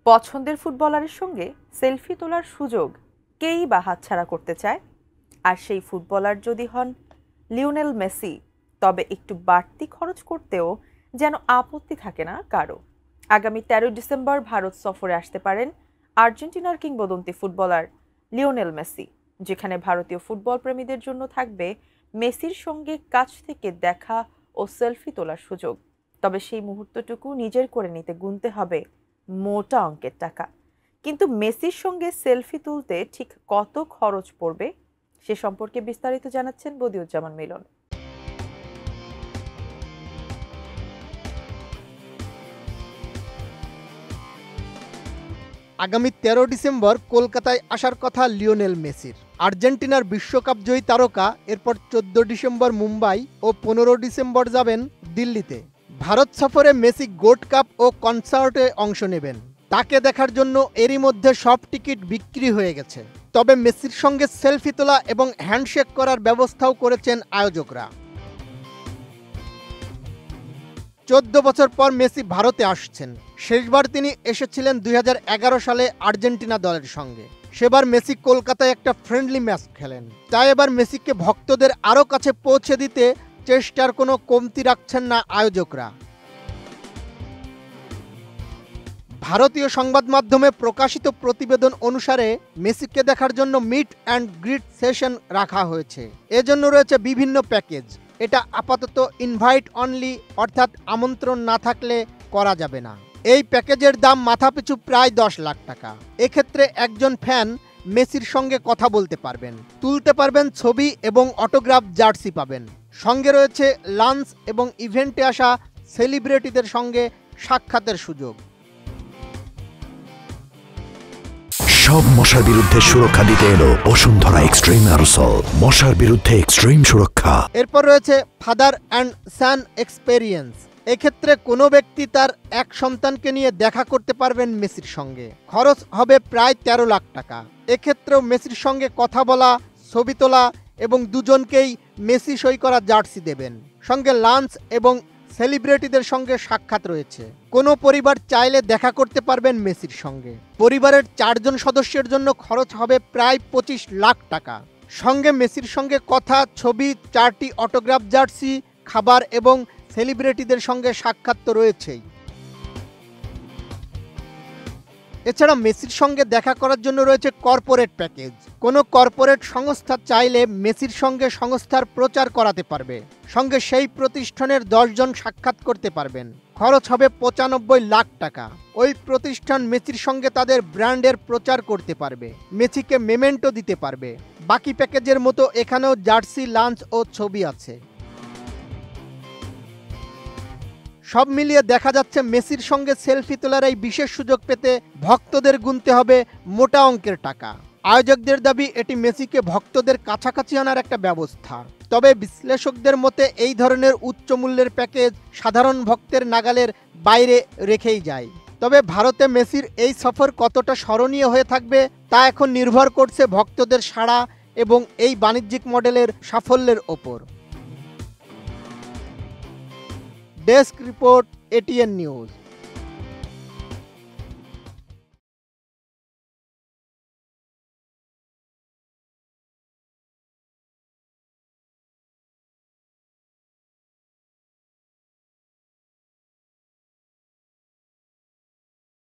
পছন্দের ফুটবলারের সঙ্গে সেলফি তোলার সুযোগ কেই বা হাতছাড়া করতে চায়। আর সেই ফুটবলার যদি হন লিওনেল মেসি, তবে একটু বাড়তি খরচ করতেও যেন আপত্তি থাকে না কারো। আগামী 13 ডিসেম্বর ভারত সফরে আসতে পারেন আর্জেন্টিনার কিংবদন্তি ফুটবলার লিওনেল মেসি, যেখানে ভারতীয় ফুটবল প্রেমীদের জন্য থাকবে মেসির সঙ্গে কাছ থেকে দেখা ও সেলফি তোলার সুযোগ। তবে সেই মুহূর্তটুকু নিজের করে নিতে গুনতে হবে মোটা অঙ্কের টাকা। কিন্তু মেসির সঙ্গে সেলফি তুলতে ঠিক কত খরচ পড়বে সে সম্পর্কে বিস্তারিত জানাচ্ছেন বদিউজ্জামান মিলন। আগামী 13 ডিসেম্বর কলকাতায় আসার কথা লিওনেল মেসির। আর্জেন্টিনার বিশ্বকাপ জয়ী তারকা এরপর 14 ডিসেম্বর মুম্বাই ও 15 ডিসেম্বর যাবেন দিল্লিতে। ভারত সফরে মেসি গোল্ড কাপ ও কনসার্টে অংশ নেবেন। তাকে দেখার জন্য এরই মধ্যে সব টিকিট বিক্রি হয়ে গেছে। তবে মেসির সঙ্গে সেলফি তোলা এবং হ্যান্ডশেক করার ব্যবস্থাও করেছেন আয়োজকরা। 14 বছর পর মেসি ভারতে আসছেন। শেষবার তিনি এসেছিলেন 2011 সালে আর্জেন্টিনা দলের সঙ্গে। সেবার মেসি কলকাতায় একটা ফ্রেন্ডলি ম্যাচ খেলেন। তাই এবার মেসিকে ভক্তদের আরও কাছে পৌঁছে দিতে চেষ্টার কোনো কমতি রাখছেন না আয়োজকরা। ভারতীয় সংবাদ মাধ্যমে প্রকাশিত প্রতিবেদন অনুসারে মেসিকে দেখার জন্য মিট অ্যান্ড গ্রিট সেশন রাখা হয়েছে। এজন্য রয়েছে বিভিন্ন প্যাকেজ। এটা আপাতত ইনভাইট অনলি, অর্থাৎ আমন্ত্রণ না থাকলে করা যাবে না। এই প্যাকেজের দাম মাথাপিছু প্রায় 10 লাখ টাকা। এক্ষেত্রে একজন ফ্যান মেসির সঙ্গে কথা বলতে পারবেন, তুলতে পারবেন ছবি এবং অটোগ্রাফ জার্সি পাবেন। সঙ্গে রয়েছে লাঞ্চ এবং ইভেন্টে আসা সেলিব্রিটিদের সঙ্গে সাক্ষাতের সুযোগ। সব মশার বিরুদ্ধে সুরক্ষা দিতে এলো বসুন্ধরা এক্সট্রিম অ্যারোসল, মশার বিরুদ্ধে এক্সট্রিম সুরক্ষা। এরপর রয়েছে ফাদার অ্যান্ড সান এক্সপেরিয়েন্স। এক্ষেত্রে কোনো ব্যক্তি তার এক সন্তানকে নিয়ে দেখা করতে পারবেন মেসির সঙ্গে। খরচ হবে প্রায় 13 লাখ টাকা। এক্ষেত্রেও মেসির সঙ্গে কথা বলা, ছবি তোলা এবং দুজনকেই মেসি সই করা জার্সি দেবেন। সঙ্গে লাঞ্চ এবং সেলিব্রিটিদের সঙ্গে সাক্ষাৎ রয়েছে। কোনো পরিবার চাইলে দেখা করতে পারবেন মেসির সঙ্গে। পরিবারের 4 জন সদস্যের জন্য খরচ হবে প্রায় 25 লাখ টাকা। সঙ্গে মেসির সঙ্গে কথা, ছবি, 4টি অটোগ্রাফ জার্সি, খাবার এবং সেলিব্রিটিদের সঙ্গে সাক্ষাৎ তো রয়েছেই। এছাড়া মেসির সঙ্গে দেখা করার জন্য রয়েছে কর্পোরেট প্যাকেজ। কোনো কর্পোরেট সংস্থা চাইলে মেসির সঙ্গে সংস্থার প্রচার করাতে পারবে। সঙ্গে সেই প্রতিষ্ঠানের 10 জন সাক্ষাৎ করতে পারবেন। খরচ হবে 95 লাখ টাকা। ওই প্রতিষ্ঠান মেসির সঙ্গে তাদের ব্র্যান্ডের প্রচার করতে পারবে, মেসিকে মেমেন্টো দিতে পারবে। বাকি প্যাকেজের মতো এখানেও জার্সি, লাঞ্চ ও ছবি আছে। সব মিলিয়ে দেখা যাচ্ছে মেসির সঙ্গে সেলফি তোলার এই বিশেষ সুযোগ পেতে ভক্তদের গুনতে হবে মোটা অঙ্কের টাকা। আয়োজকদের দাবি এটি মেসিকে ভক্তদের কাছাকাছি আনার একটা ব্যবস্থা। তবে বিশ্লেষকদের মতে এই ধরনের উচ্চ মূল্যের প্যাকেজ সাধারণ ভক্তের নাগালের বাইরে রেখেই যায়। তবে ভারতে মেসির এই সফর কতটা স্মরণীয় হয়ে থাকবে তা এখন নির্ভর করছে ভক্তদের সাড়া এবং এই বাণিজ্যিক মডেলের সাফল্যের ওপর। Desk report, ATN news.